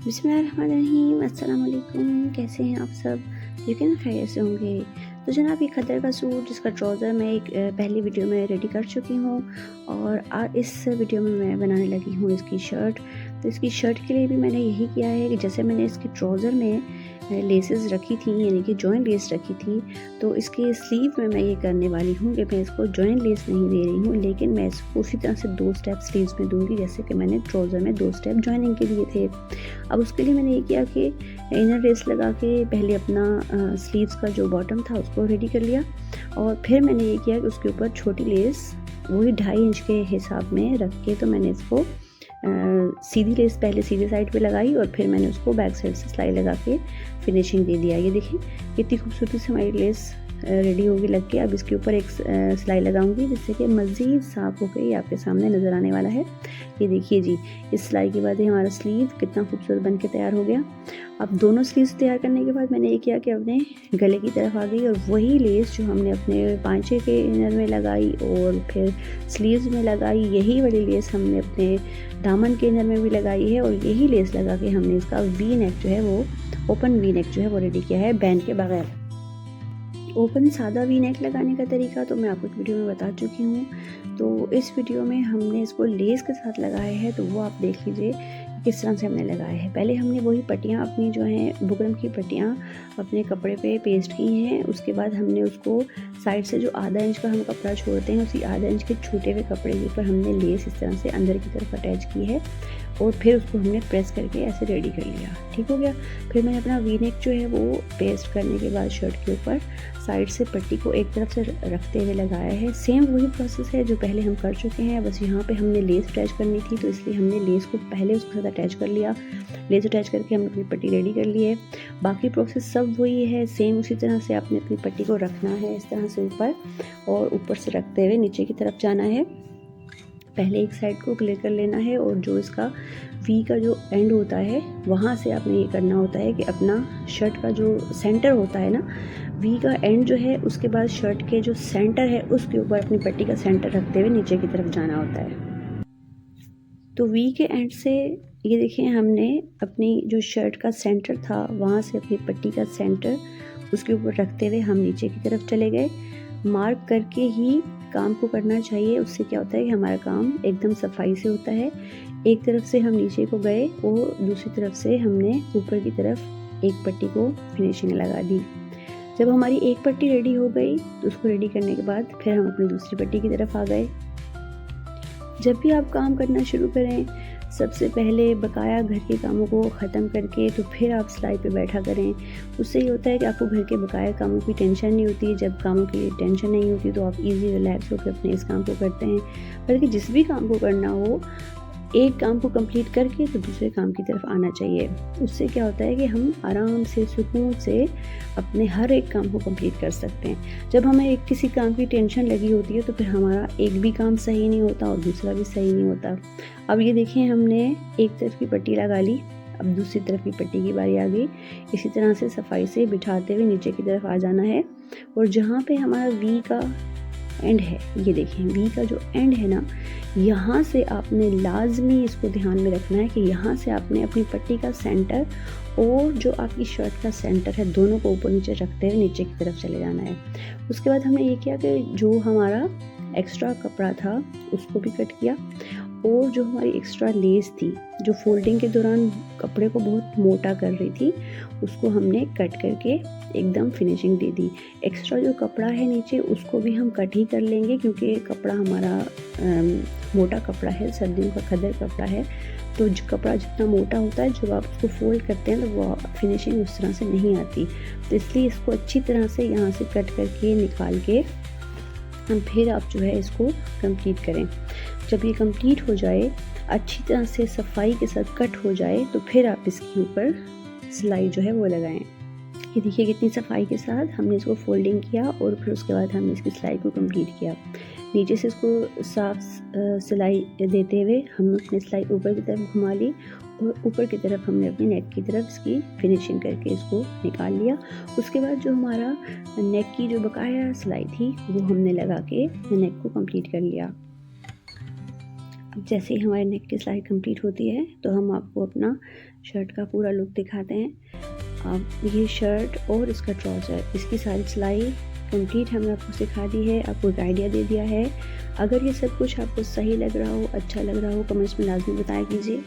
बिस्मिल्लाहिर्रहमानिर्रहीम। अस्सलाम वालेकुम। कैसे हैं आप सब? यकीनन खैरियत से होंगे। तो जनाब, ये खद्दर का सूट जिसका ट्राउज़र मैं एक पहली वीडियो में रेडी कर चुकी हूँ और इस वीडियो में मैं बनाने लगी हूँ इसकी शर्ट। तो इसकी शर्ट के लिए भी मैंने यही किया है कि जैसे मैंने इसके ट्राउज़र में लेसेस रखी थी, यानी कि जॉइंट लेस रखी थी, तो इसके स्लीव में मैं ये करने वाली हूँ कि मैं इसको जॉइंट लेस नहीं दे रही हूँ, लेकिन मैं इसको उसी तरह से 2 स्टेप स्लीव्स में दूंगी जैसे कि मैंने ट्राउज़र में 2 स्टेप जॉइनिंग के दिए थे। अब उसके लिए मैंने ये किया कि इनर लेस लगा के पहले अपना स्लीव्स का जो बॉटम था उसको रेडी कर लिया और फिर मैंने ये किया कि उसके ऊपर छोटी लेस वही 2.5 इंच के हिसाब में रख के तो मैंने इसको सीधी लेस पहले सीधी साइड पे लगाई और फिर मैंने उसको बैक साइड से सिलाई लगा के फिनिशिंग दे दिया। ये देखिए कितनी खूबसूरती से हमारी लेस रेडी होगी लग के। अब इसके ऊपर एक सिलाई लगाऊंगी जिससे कि मज़ीद साफ होकर ये आपके सामने नज़र आने वाला है। ये देखिए जी, इस सिलाई के बाद ही हमारा स्लीव कितना खूबसूरत बन के तैयार हो गया। अब दोनों स्लीव्स तैयार करने के बाद मैंने ये किया कि अपने गले की तरफ आ गई और वही लेस जो हमने अपने पांचे के इनर में लगाई और फिर स्लीव्स में लगाई, यही वाली लेस हमने अपने दामन के इनर में भी लगाई है और यही लेस लगा के हमने इसका वी नेक जो है वो ओपन वी नेक जो है वो रेडी किया है बैंड के बगैर। ओपन सादा वी नेक लगाने का तरीका तो मैं आपको इस वीडियो में बता चुकी हूँ। तो इस वीडियो में हमने इसको लेस के साथ लगाया है, तो वो आप देख लीजिए किस तरह से हमने लगाया है। पहले हमने वही पट्टियाँ अपनी जो हैं बुकरम की पट्टियाँ अपने कपड़े पे पेस्ट की हैं। उसके बाद हमने उसको साइड से जो आधा इंच का हम कपड़ा छोड़ते हैं उसी आधा इंच के छूटे हुए कपड़े के ऊपर हमने लेस इस तरह से अंदर की तरफ अटैच की है और फिर उसको हमने प्रेस करके ऐसे रेडी कर लिया। ठीक हो गया। फिर मैंने अपना वी नेक जो है वो पेस्ट करने के बाद शर्ट के ऊपर साइड से पट्टी को एक तरफ से रखते हुए लगाया है। सेम वही प्रोसेस है जो पहले हम कर चुके हैं, बस यहाँ पे हमने लेस अटैच करनी थी तो इसलिए हमने लेस को पहले उसके साथ अटैच कर लिया। लेस अटैच करके हमने अपनी पट्टी रेडी कर ली है। बाकी प्रोसेस सब वही है, सेम उसी तरह से आपने अपनी पट्टी को रखना है इस तरह से ऊपर और ऊपर से रखते हुए नीचे की तरफ जाना है। पहले एक साइड को क्लियर कर लेना है और जो इसका वी का जो एंड होता है वहाँ से आपने ये करना होता है कि अपना शर्ट का जो सेंटर होता है ना, वी का एंड जो है उसके बाद शर्ट के जो सेंटर है उसके ऊपर अपनी पट्टी का सेंटर रखते हुए नीचे की तरफ जाना होता है। तो वी के एंड से ये देखिए हमने अपनी जो शर्ट का सेंटर था वहाँ से अपनी पट्टी का सेंटर उसके ऊपर रखते हुए हम नीचे की तरफ चले गए। मार्क करके ही काम को करना चाहिए, उससे क्या होता है कि हमारा काम एकदम सफाई से होता है। एक तरफ से हम नीचे को गए और दूसरी तरफ से हमने ऊपर की तरफ एक पट्टी को फिनिशिंग लगा दी। जब हमारी एक पट्टी रेडी हो गई तो उसको रेडी करने के बाद फिर हम अपनी दूसरी पट्टी की तरफ आ गए। जब भी आप काम करना शुरू करें सबसे पहले बकाया घर के कामों को ख़त्म करके तो फिर आप सिलाई पे बैठा करें। उससे ये होता है कि आपको घर के बकाया कामों की टेंशन नहीं होती। जब कामों की टेंशन नहीं होती तो आप इजी रिलैक्स होकर अपने इस काम को करते हैं। बल्कि जिस भी काम को करना हो एक काम को कंप्लीट करके तो दूसरे काम की तरफ आना चाहिए। उससे क्या होता है कि हम आराम से सुकून से अपने हर एक काम को कंप्लीट कर सकते हैं। जब हमें एक किसी काम की टेंशन लगी होती है तो फिर हमारा एक भी काम सही नहीं होता और दूसरा भी सही नहीं होता। अब ये देखिए हमने एक तरफ की पट्टी लगा ली, अब दूसरी तरफ की पट्टी की बारी आ गई। इसी तरह से सफाई से बिठाते हुए नीचे की तरफ आ जाना है और जहाँ पे हमारा वी का एंड है, ये देखिए वी का जो एंड है ना, यहाँ से आपने लाजमी इसको ध्यान में रखना है कि यहाँ से आपने अपनी पट्टी का सेंटर और जो आपकी शर्ट का सेंटर है दोनों को ऊपर नीचे रखते हुए नीचे की तरफ चले जाना है। उसके बाद हमने ये किया कि जो हमारा एक्स्ट्रा कपड़ा था उसको भी कट किया और जो हमारी एक्स्ट्रा लेस थी जो फोल्डिंग के दौरान कपड़े को बहुत मोटा कर रही थी उसको हमने कट करके एकदम फिनिशिंग दे दी। एक्स्ट्रा जो कपड़ा है नीचे उसको भी हम कट ही कर लेंगे क्योंकि कपड़ा हमारा मोटा कपड़ा है, सर्दियों का खद्दर कपड़ा है। तो जो कपड़ा जितना मोटा होता है जब आप उसको फोल्ड करते हैं तो वो फिनिशिंग उस तरह से नहीं आती। तो इसलिए इसको अच्छी तरह से यहाँ से कट करके निकाल के हम फिर आप जो है इसको कंप्लीट करें। जब ये कंप्लीट हो जाए अच्छी तरह से सफाई के साथ कट हो जाए तो फिर आप इसके ऊपर सिलाई जो है वो लगाएं। ये देखिए कितनी सफाई के साथ हमने इसको फोल्डिंग किया और फिर उसके बाद हमने इसकी सिलाई को कंप्लीट किया। नीचे से इसको साफ सिलाई देते हुए हम अपनी सिलाई ऊपर की तरफ घुमा ली और ऊपर की तरफ हमने अपनी नेक की तरफ इसकी फिनिशिंग करके इसको निकाल लिया। उसके बाद जो हमारा नेक की जो बकाया सिलाई थी वो हमने लगा के नेक को कंप्लीट कर लिया। अब जैसे ही हमारे नेक की सिलाई कंप्लीट होती है तो हम आपको अपना शर्ट का पूरा लुक दिखाते हैं। अब ये शर्ट और इसका ट्राउज़र, इसकी सारी सिलाई कंप्लीट हमने आपको सिखा दी है, आपको एक आइडिया दे दिया है। अगर ये सब कुछ आपको सही लग रहा हो, अच्छा लग रहा हो, कमेंट्स में लाज़मी बताया कीजिए।